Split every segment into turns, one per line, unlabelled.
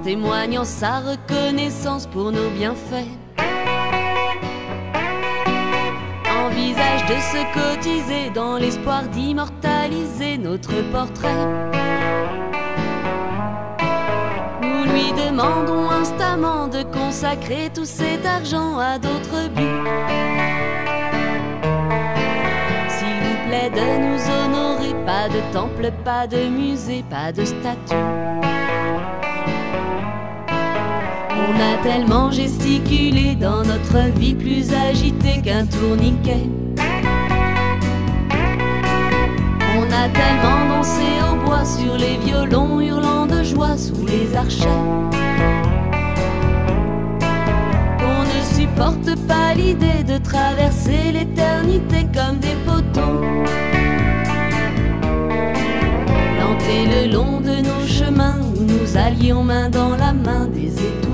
témoignant sa reconnaissance pour nos bienfaits. Envisage de se cotiser dans l'espoir d'immortaliser notre portrait. Nous lui demandons instamment de consacrer tout cet argent à d'autres buts. S'il vous plaît de nous honorer, pas de temple, pas de musée, pas de statue. On a tellement gesticulé dans notre vie plus agitée qu'un tourniquet. On a tellement dansé au bois sur les violons, hurlant de joie sous les archets, qu'on ne supporte pas l'idée de traverser l'éternité comme des poteaux, plantés le long de nos chemins où nous allions main dans la main des étourneaux.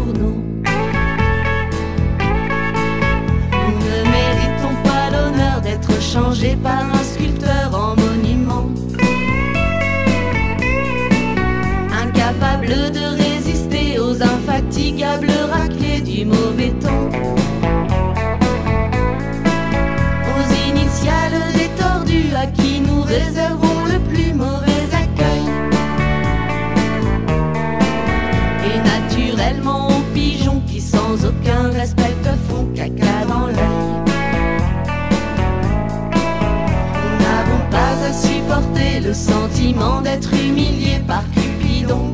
Nous ne méritons pas l'honneur d'être changés par un sculpteur en monument, incapable de résister aux infatigables raclées du mauvais temps, aux initiales des tordus à qui nous réservons le plus mauvais accueil, et naturellement aux pigeons qui sans aucun respect te font caca dans l'œil. Nous n'avons pas à supporter le sentiment d'être humiliés par Cupidon,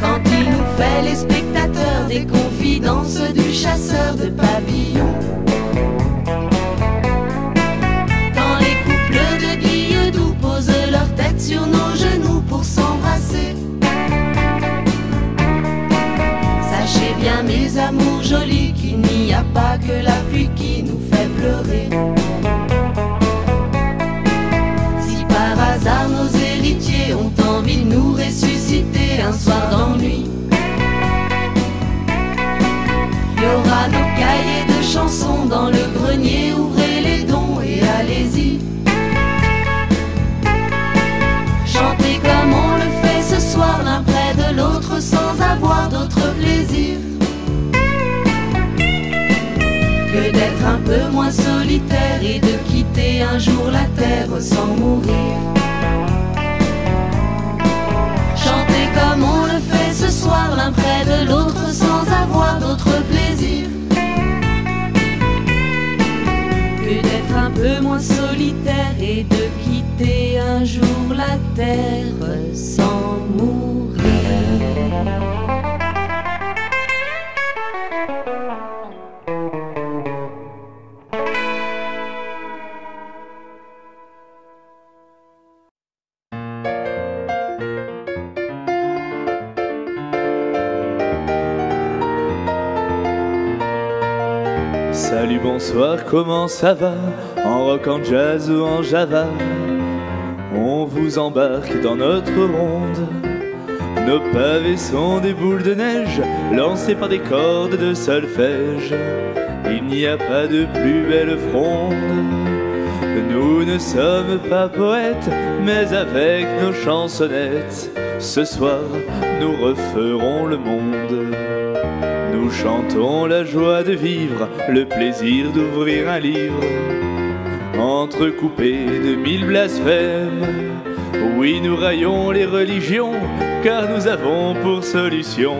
quand il nous fait les spectateurs des confidences du chasseur de pavillons. Quand les couples de Guilledoux posent leur tête sur nos genoux pour s'embrasser. Sachez bien mes amours jolis qu'il n'y a pas que la pluie qui nous fait pleurer. Si par hasard nos héritiers ont envie de nous ressusciter un soir d'ennui, il y aura nos cahiers de chansons dans le grenier, ouvrez les dons et allez-y. Chantez comme on le fait ce soir l'un près de l'autre sans avoir d'autre plaisir que d'être un peu moins solitaire et de quitter un jour la terre sans mourir. Chantez comme on le fait ce soir l'un près de l'autre sans avoir d'autre plaisir que d'être un peu moins solitaire et de quitter un jour la terre sans mourir.
Salut, bonsoir, comment ça va? En rock, en jazz ou en java, on vous embarque dans notre ronde. Nos pavés sont des boules de neige lancées par des cordes de solfège. Il n'y a pas de plus belle fronde. Nous ne sommes pas poètes, mais avec nos chansonnettes, ce soir nous referons le monde. Nous chantons la joie de vivre, le plaisir d'ouvrir un livre, entrecoupé de 1000 blasphèmes. Oui, nous raillons les religions, car nous avons pour solution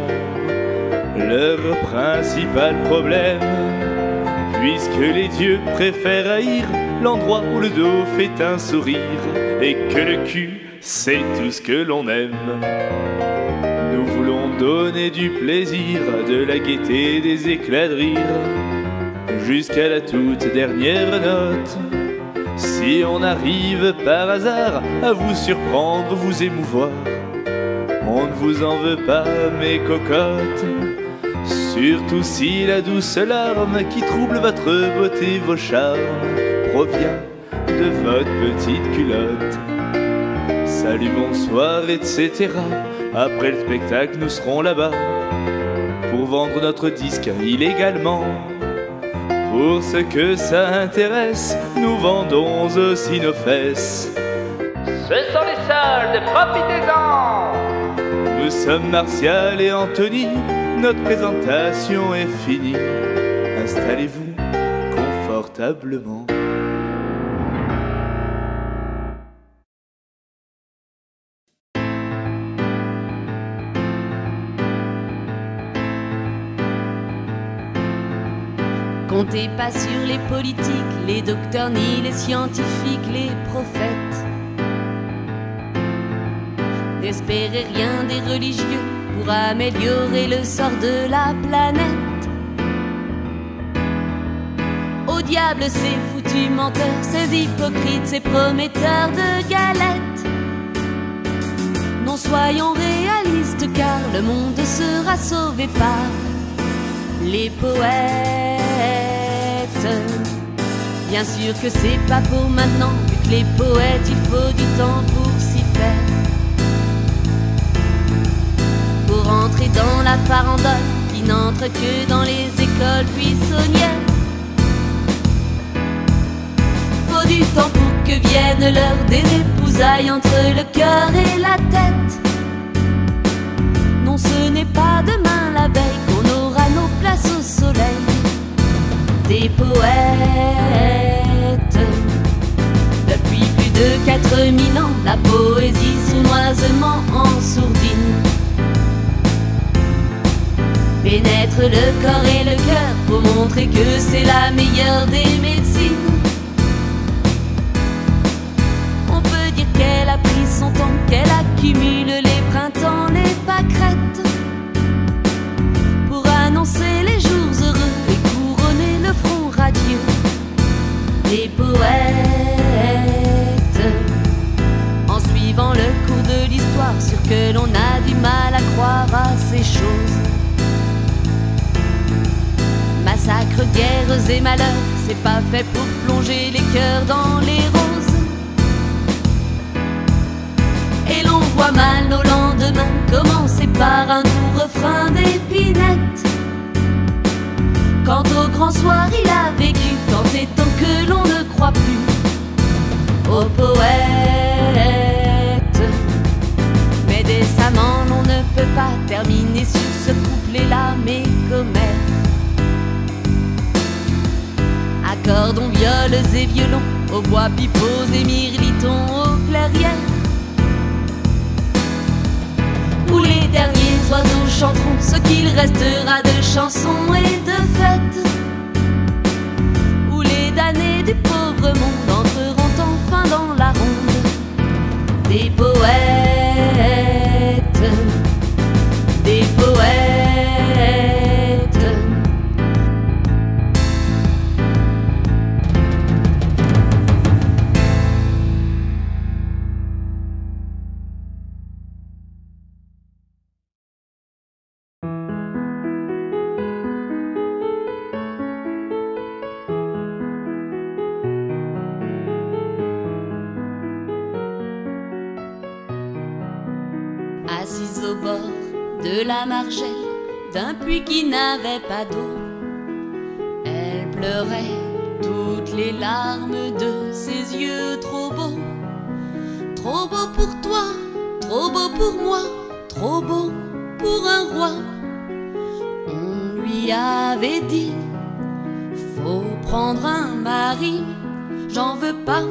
leur principal problème. Puisque les dieux préfèrent haïr l'endroit où le dos fait un sourire, et que le cul, c'est tout ce que l'on aime. Nous voulons donner du plaisir, de la gaieté, des éclats de rire, jusqu'à la toute dernière note. Si on arrive par hasard à vous surprendre, vous émouvoir, on ne vous en veut pas, mes cocottes. Surtout si la douce larme qui trouble votre beauté, vos charmes, provient de votre petite culotte. Salut, bonsoir, etc. Après le spectacle, nous serons là-bas pour vendre notre disque illégalement. Pour ce que ça intéresse, nous vendons aussi nos fesses.
Ce sont les soldes, profitez-en!
Nous sommes Martial et Anthony, notre présentation est finie. Installez-vous confortablement.
Comptez pas sur les politiques, les docteurs ni les scientifiques, les prophètes. N'espérez rien des religieux pour améliorer le sort de la planète. Au diable ces foutus menteurs, ces hypocrites, ces prometteurs de galettes. Non, soyons réalistes car le monde sera sauvé par les poètes. Bien sûr que c'est pas pour maintenant, vu que les poètes il faut du temps pour s'y faire. Pour entrer dans la farandole qui n'entre que dans les écoles buissonnières. Faut du temps pour que vienne l'heure des épousailles entre le cœur et la tête. Non, ce n'est pas demain la veille qu'on aura nos places au soleil. Des poètes depuis plus de 4000 ans, la poésie sournoisement en sourdine pénètre le corps et le cœur pour montrer que c'est la meilleure des médecines. On peut dire qu'elle a pris son temps, qu'elle accumule les printemps, les pâquerettes pour annoncer les jours heureux et couronner le front radieux des poètes. En suivant le cours de l'histoire, sûr que l'on a du mal à croire à ces choses. Massacres, guerres et malheurs, c'est pas fait pour plonger les cœurs dans les roses. Et l'on voit mal nos lendemains commencer par un doux refrain d'épinette. Quant au grand soir il a vécu, tant et tant que l'on ne croit plus aux poètes. Mais décemment l'on ne peut pas terminer sur ce couplet-là, mais Homère. Accordons, viols et violons, au bois pipeaux et mirlitons, aux clairières, où les derniers oiseaux chanteront ce qu'il restera de chansons et de fêtes, où les damnés du pauvre monde entreront enfin dans la ronde des poètes, des poètes. Assise au bord de la margelle d'un puits qui n'avait pas d'eau, elle pleurait toutes les larmes de ses yeux trop beaux. Trop beau pour toi, trop beau pour moi, trop beau pour un roi. On lui avait dit, faut prendre un mari. J'en veux pas,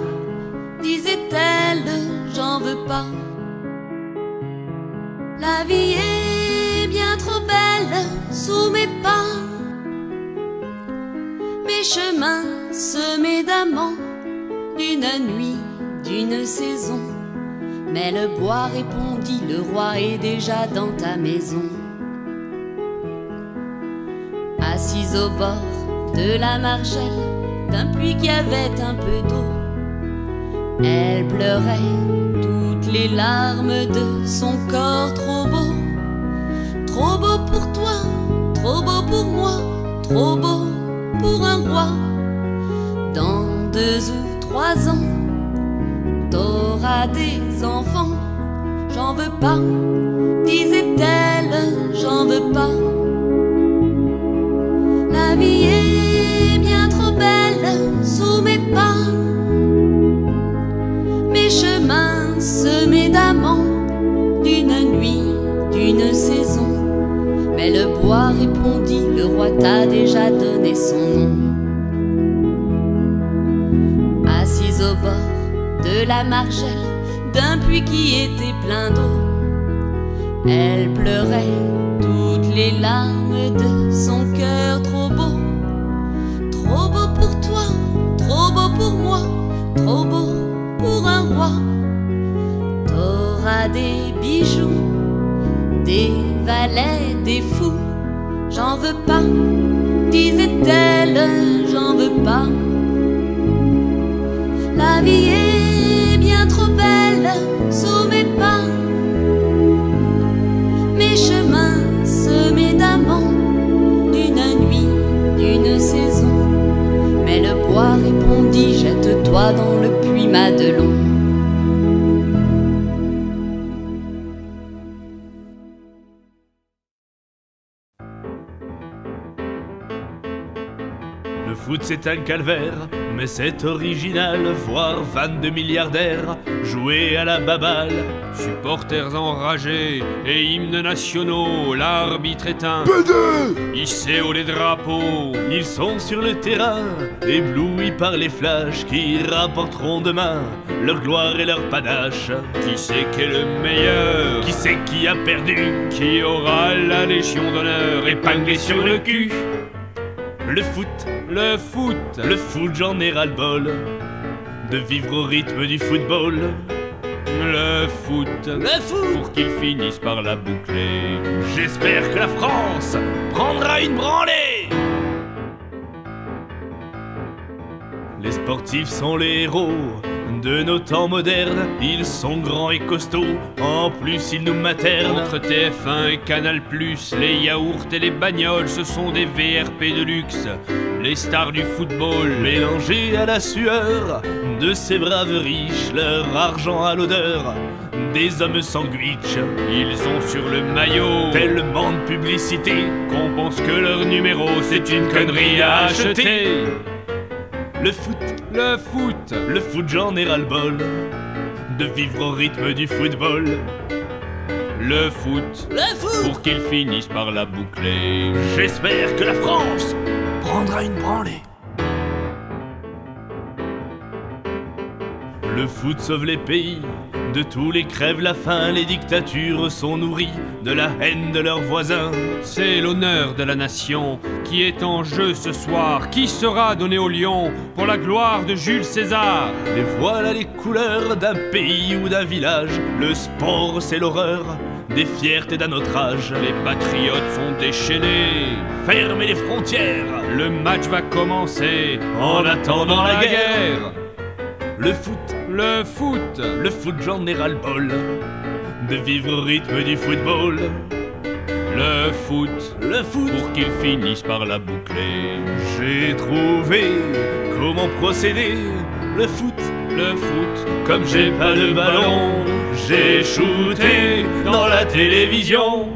disait-elle, j'en veux pas. La vie est bien trop belle sous mes pas. Mes chemins semés d'amants, d'une nuit, d'une saison. Mais le bois répondit, le roi est déjà dans ta maison. Assise au bord de la margelle d'un puits qui avait un peu d'eau, elle pleurait toutes les larmes de son corps trop beau. Trop beau pour toi, trop beau pour moi, trop beau pour un roi. Dans 2 ou 3 ans, t'auras des enfants. J'en veux pas, disait-elle, j'en veux pas. La vie est bien trop belle sous mes pas. Mes chemins semés d'amants, d'une nuit, d'une d'une saison. Mais le bois répondit, le roi t'a déjà donné son nom. Assise au bord de la margelle d'un puits qui était plein d'eau, elle pleurait toutes les larmes de son cœur trop beau. Trop beau pour toi, trop beau pour moi, trop beau pour un roi. T'auras des bijoux, des valets, des fous. J'en veux pas, disait-elle, j'en veux pas. La vie est bien trop belle sous mes pas. Mes chemins semés d'amants, d'une nuit, d'une saison. Mais le bois répondit, jette-toi dans le puits Madelon.
Le foot c'est un calvaire, mais c'est original. Voir 22 milliardaires jouer à la baballe.
Supporters enragés et hymnes nationaux, l'arbitre éteint, hissé haut les drapeaux.
Ils sont sur le terrain, éblouis par les flashs qui rapporteront demain leur gloire et leur panache.
Qui c'est qui est le meilleur?
Qui c'est qui a perdu?
Qui aura la Légion d'honneur épinglée sur le cul?
Le foot,
le foot,
le foot, j'en ai ras-le-bol de vivre au rythme du football.
Le foot, pour qu'ils finissent par la boucler.
J'espère que la France prendra une branlée. Les sportifs sont les héros de nos temps modernes. Ils sont grands et costauds, en plus ils nous maternent.
Entre TF1 et Canal+, les yaourts et les bagnoles, ce sont des VRP de luxe, les stars du football.
Mélangés à la sueur de ces braves riches, leur argent à l'odeur des hommes sandwich.
Ils ont sur le maillot
tellement de publicité
qu'on pense que leur numéro c'est une connerie à acheter.
Le foot,
le foot,
le foot, j'en ai ras-le-bol de vivre au rythme du football.
Le foot, pour qu'ils finissent par la boucler.
J'espère que la France prendra une branlée. Le foot sauve les pays de tous les crèves la faim. Les dictatures sont nourries de la haine de leurs voisins.
C'est l'honneur de la nation qui est en jeu ce soir. Qui sera donné au lion pour la gloire de Jules César?
Et voilà les couleurs d'un pays ou d'un village. Le sport c'est l'horreur des fiertés d'un autre âge.
Les patriotes sont déchaînés.
Fermez les frontières,
le match va commencer
en attendant la guerre. Le foot,
le foot,
le foot, j'en ai ras-le-bol de vivre au rythme du football.
Le foot, pour qu'ils finissent par la boucler.
J'ai trouvé comment procéder. Le foot, comme j'ai pas de ballon, j'ai shooté dans la télévision.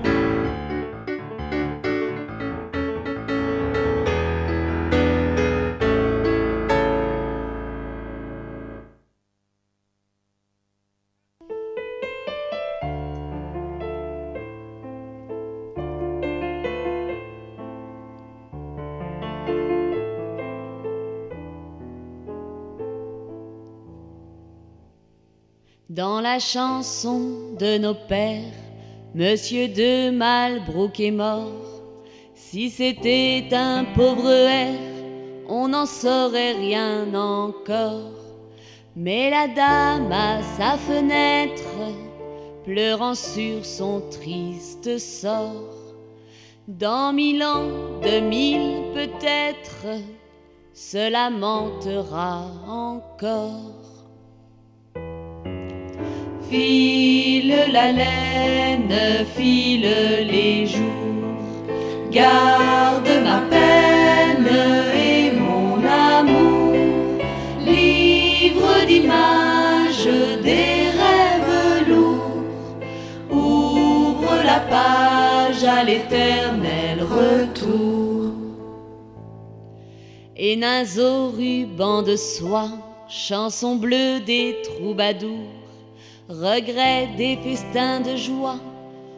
Dans la chanson de nos pères, Monsieur de Malbrouck est mort. Si c'était un pauvre R, on n'en saurait rien encore. Mais la dame à sa fenêtre, pleurant sur son triste sort. Dans 1000 ans, 2000 peut-être, se lamentera encore. File la laine, file les jours, garde ma peine et mon amour, livre d'images des rêves lourds, ouvre la page à l'éternel retour. Et nains au ruban de soie, chansons bleues des troubadours, regrets des festins de joie,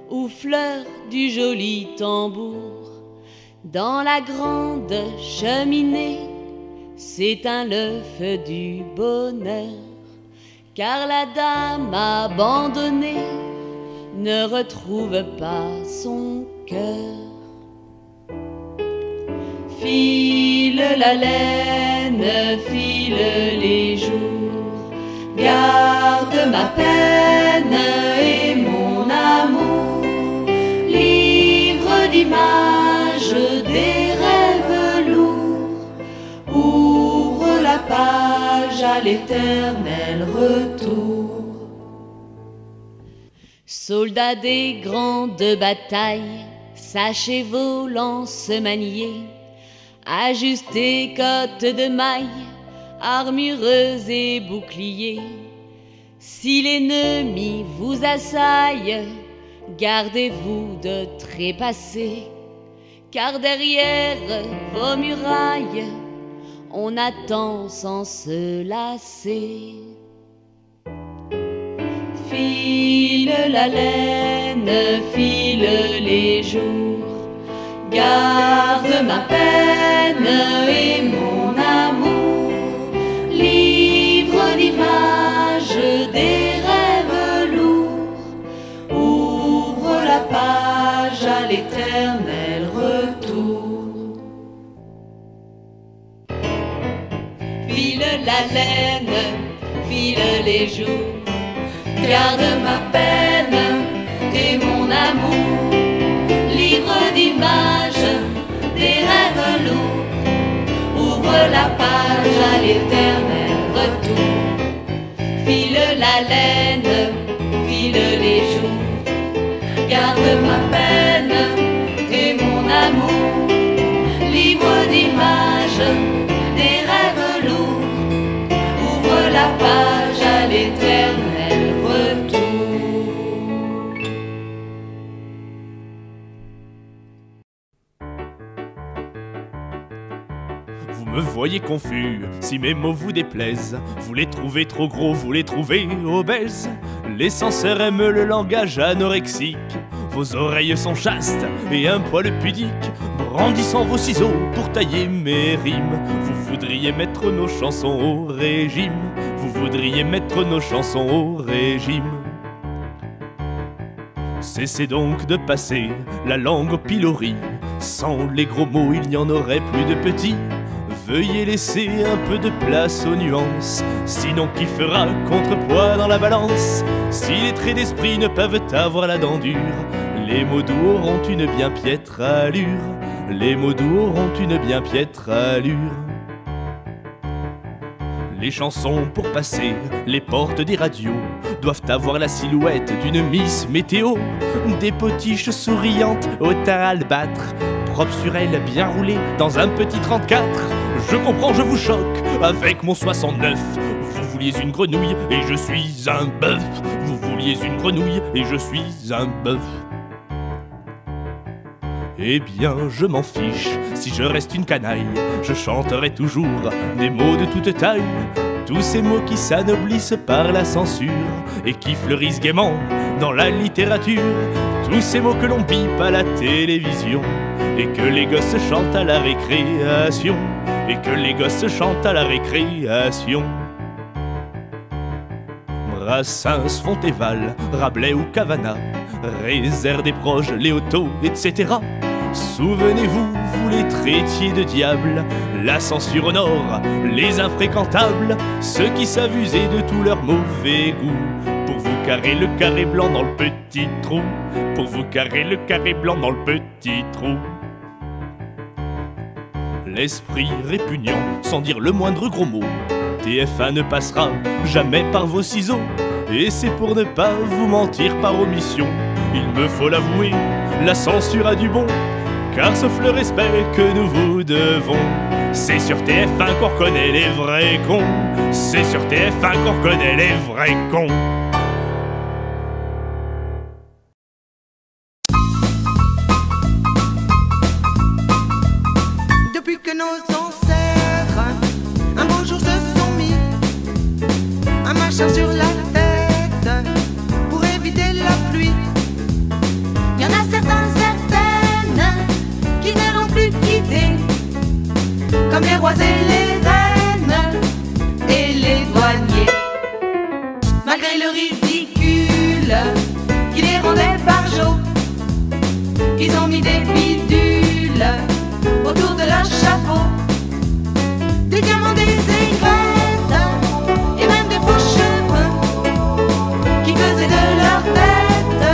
aux fleurs du joli tambour. Dans la grande cheminée s'éteint le feu du bonheur, car la dame abandonnée ne retrouve pas son cœur. File la laine, file les jours, garde ma peine et mon amour, livre d'images des rêves lourds, ouvre la page à l'éternel retour. Soldats des grandes batailles, sachez vos lances manier, ajustez côtes de mailles, armureuses et boucliers. Si l'ennemi vous assaille, gardez-vous de trépasser, car derrière vos murailles, on attend sans se lasser. File la laine, file les jours, garde ma peine et mon amour, livre d'images des rêves lourds, ouvre la page à l'éternel retour. File la laine, file les jours, garde ma peine et mon amour, livre d'images des rêves lourds, ouvre la page à l'éternel retour. File la laine, file les jours, garde ma peine et mon amour, livre d'images des rêves lourds, ouvre la page à l'éternel retour.
Vous me voyez confus, si mes mots vous déplaisent, vous les trouvez trop gros, vous les trouvez obèses. Les censeurs aiment le langage anorexique, vos oreilles sont chastes et un poil pudique. Brandissant vos ciseaux pour tailler mes rimes, vous voudriez mettre nos chansons au régime, vous voudriez mettre nos chansons au régime. Cessez donc de passer la langue au pilori, sans les gros mots il n'y en aurait plus de petits. Veuillez laisser un peu de place aux nuances, sinon qui fera contrepoids dans la balance? Si les traits d'esprit ne peuvent avoir la dent dure, les mots doux auront une bien piètre allure, les mots doux auront une bien piètre allure. Les chansons pour passer les portes des radios doivent avoir la silhouette d'une Miss Météo, des potiches souriantes au teint albâtre, propre sur elle, bien roulée dans un petit 34. Je comprends, je vous choque avec mon 69. Vous vouliez une grenouille et je suis un bœuf. Vous vouliez une grenouille et je suis un bœuf. Eh bien, je m'en fiche, si je reste une canaille, je chanterai toujours des mots de toute taille. Tous ces mots qui s'anoblissent par la censure et qui fleurissent gaiement dans la littérature. Tous ces mots que l'on bipe à la télévision et que les gosses chantent à la récréation, et que les gosses chantent à la récréation. Brassens, Fontéval, Rabelais ou Cavana, Rézère des Proches, Léoto, etc. Souvenez-vous, vous les traitiez de diable, la censure au nord, les infréquentables, ceux qui savent user de tout leur mauvais goût, pour vous carrer le carré blanc dans le petit trou, pour vous carrer le carré blanc dans le petit trou. L'esprit répugnant, sans dire le moindre gros mot, TF1 ne passera jamais par vos ciseaux. Et c'est pour ne pas vous mentir par omission, il me faut l'avouer, la censure a du bon, car sauf le respect que nous vous devons, c'est sur TF1 qu'on reconnaît les vrais cons, c'est sur TF1 qu'on reconnaît les vrais cons.
Depuis que nos ancêtres un beau jour se sont mis un machin sur la tête pour éviter la pluie, les rois et les reines et les douaniers. Malgré le ridicule qui les rendait barjots, ils ont mis des bidules autour de leur chapeau, des diamants, des aigrettes et même des faux cheveux qui faisaient de leur tête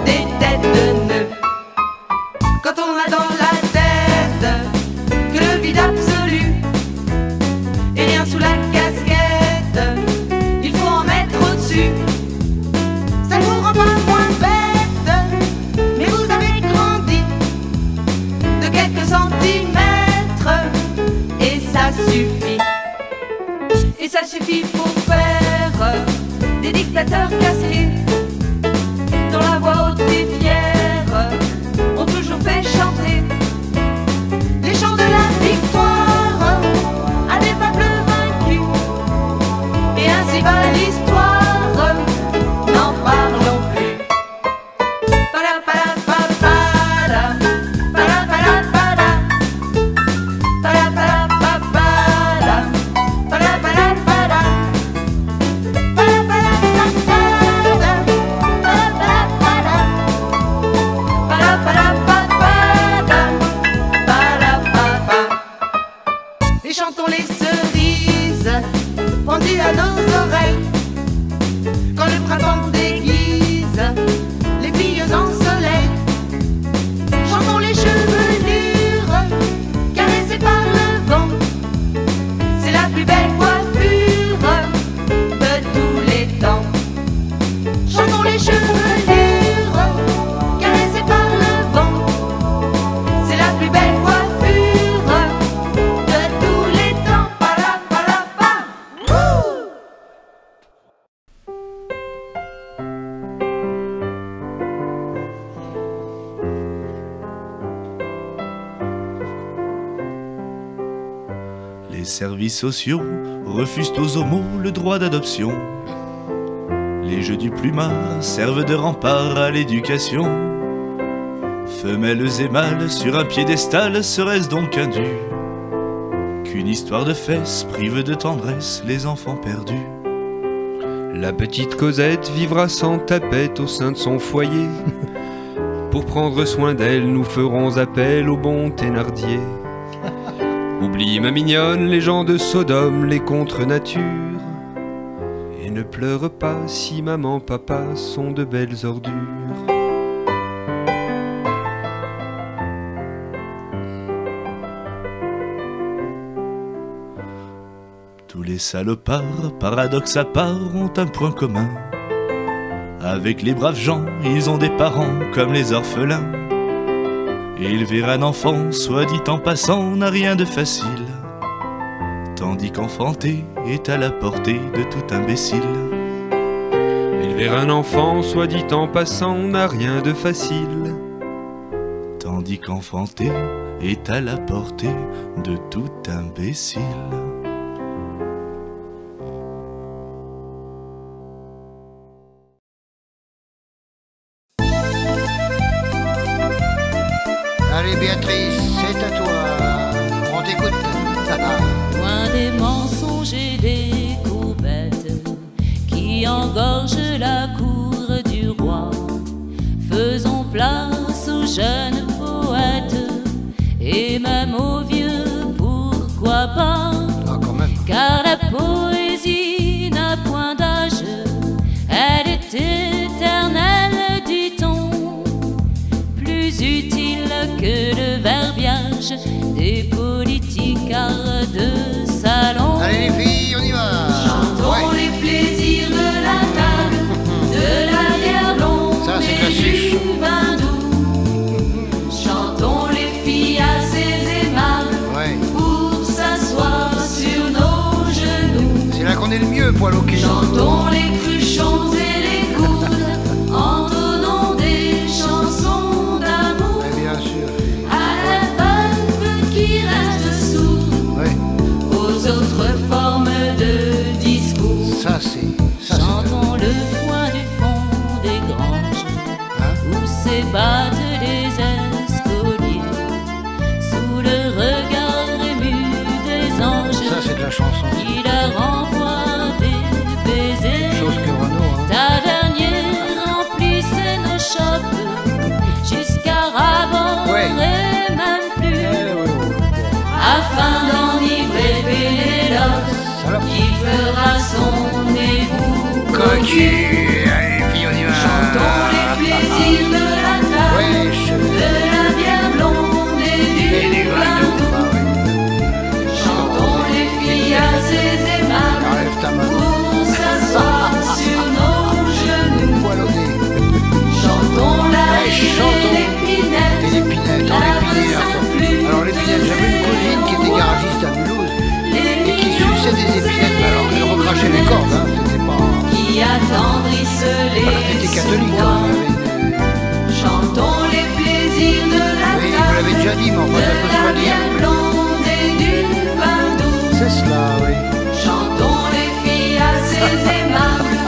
des têtes de nœuds. Quand on a dans la tête que le vide absolu et rien sous la casquette, il faut en mettre au-dessus. Ça ne vous rend pas moins bête, mais vous avez grandi de quelques centimètres et ça suffit. Et ça suffit pour faire des dictateurs casqués dont la voix haute et fière ont toujours fait chanter les chants de la victoire à des peuples vaincus. Et ainsi va l'histoire, n'en parlons plus. Para para para para para para para para para para para para para para. Et chantons les cerises pendues à nos oreilles quand le printemps déguise les filles en soleil. Chantons les chevelures caressées par le vent, c'est la plus belle coiffure de tous les temps. Chantons les chevelures caressées par le vent, c'est la plus belle coiffure de tous les temps. Para para pa.
Les services sociaux refusent aux homos le droit d'adoption. Les jeux du plumard servent de rempart à l'éducation. Femelles et mâles sur un piédestal, serait-ce donc indu qu'une histoire de fesses prive de tendresse les enfants perdus?
La petite Cosette vivra sans tapette au sein de son foyer. Pour prendre soin d'elle, nous ferons appel au bon Thénardier. Oublie ma mignonne, les gens de Sodome, les contre-nature. Et ne pleure pas si maman, papa sont de belles ordures.
Tous les salopards, paradoxe à part, ont un point commun. Avec les braves gens, ils ont des parents comme les orphelins. Élever un enfant, soit dit en passant, n'a rien de facile, tandis qu'enfanter est à la portée de tout imbécile.
Élever un enfant, soit dit en passant, n'a rien de facile,
tandis qu'enfanter est à la portée de tout imbécile.
Allez Béatrice, c'est à toi, on t'écoute.
Loin des mensonges et des courbettes qui engorgent la cour du roi, faisons place aux jeunes poètes et même aux vieux, pourquoi pas?
Ah, quand même.
Car la poésie n'a point d'âge, elle est éternelle, dit-on, plus utile que le verbiage des politicards de salon.
Allez les filles, on y va.
Chantons les plaisirs de la table, de la bière blonde
Ça, c'est
et
classique.
du vin doux. Chantons les filles assez aimables
Ouais.
pour s'asseoir sur nos genoux.
C'est là qu'on est le mieux, poil au cul.
Chantons les cruchons et les coudes, entonnons des chansons d'amour
Ouais, bien sûr.
à la veuve qui reste sourde
Ouais.
aux autres formes de discours.
Ça c'est.
Chantons le foin du fond des granges
Hein?
où s'ébattent les escoliers sous le regard ému afin d'enivrer Pénélope qui fera son époux.
Coquille, allez, fille, on y va.
Chantons les plaisirs de la table,
Wesh.
de la bière blonde et du vin doux. Chantons les filles assez aimables
Enlève ta main.
pour s'asseoir sur nos genoux.
Poilonné.
Chantons la
Ouais,
vie
chantons.
et l'épinette.
Et l'épinette,
La
l'épinette.
reflue.
Alors l'épinette, j'avais une cousine qui était garagiste à Mulhouse et qui suçait des épinettes. Alors elle recrachait les cordes, hein, c'était pas...
Qui attendrissent
Elle
les
était catholique,
espoirs.
hein.
Chantons les plaisirs de la
Oui, vous
table,
l'avez déjà dit, mais enfin, ça peut
de
se
la
redire.
bière blonde et du vin doux.
C'est cela, oui.
Chantons les filles assez aimables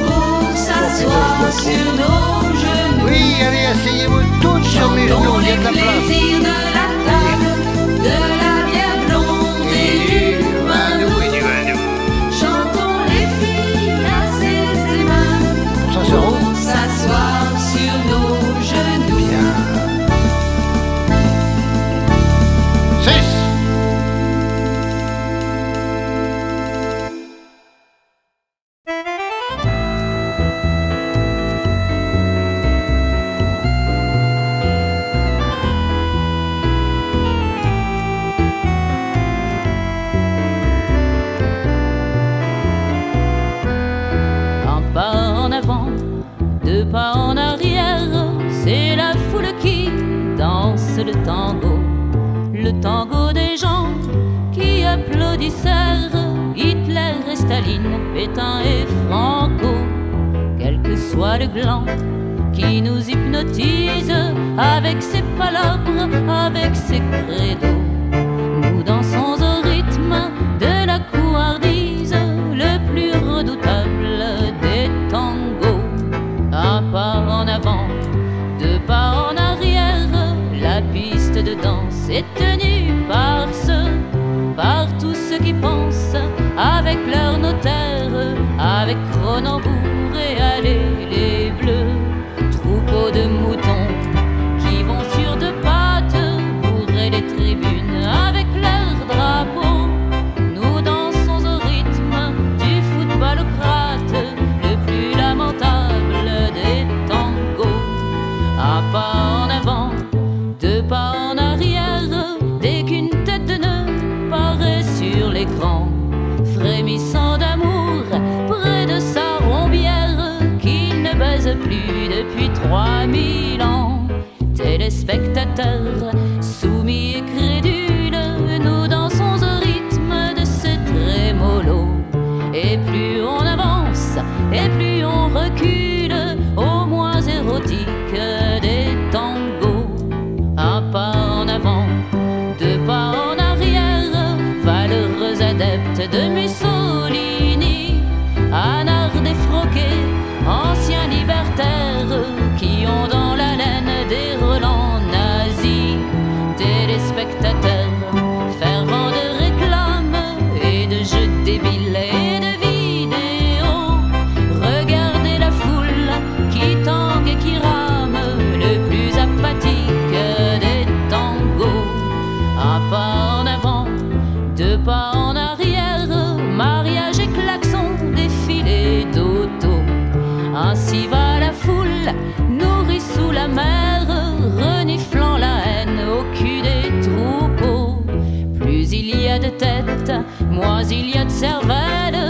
pour s'asseoir sur nos genoux.
Oui, allez, asseyez-vous toutes sur mes
Chantons
genoux, il y a
les
de la place.
plaisirs de la table, de la bière blonde et du vin doux.
Et du vin doux.
Chantons les filles assez aimables
Ça se roule.
pour s'asseoir sur nos genoux.
Bien. 6.
Un pas en avant, deux pas en arrière, c'est la foule qui danse le tango des gens qui applaudissèrent Hitler et Staline, Pétain et Franco. Quel que soit le gland qui nous hypnotise avec ses palabres, avec ses credos, nous dansons au rythme de la couardise, le plus redoutable des tangos. Un pas en avant, deux pas en arrière, la piste de danse est tenue par tous ceux qui pensent avec leur notaire, avec Cronenbourg et allez les bleus, troupeaux de moutons qui vont sur deux pattes bourrer les tribunes avec leurs drapeaux. Nous dansons au rythme du footballocrate, le plus lamentable des tangos. Un pas en avant, deux pas en arrière, dès qu'une tête de nœud paraît sur l'écran, frémissant d'amour près de sa rombière qu'il ne baise plus depuis 3000 ans. Téléspectateurs, soumis et crédules, nous dansons au rythme de ce trémolo. Et plus on avance, et plus on recule, au moins érotique des tangos. Un pas en avant, deux pas en arrière, valeureux adeptes de Mussolini, anards défroqués, anciens libertaires qui ont dans la laine des relents nazis. Téléspectateurs, fervents de réclames et de jeux débiles et de vidéos, regardez la foule qui tangue et qui rame, le plus apathique des tangos. Un pas en avant, deux pas en arrière, mariage et klaxon, défilé d'auto. Ainsi va la foule, nourrie sous la mer, reniflant la haine au cul des troupeaux. Plus il y a de têtes, moins il y a de cervelles,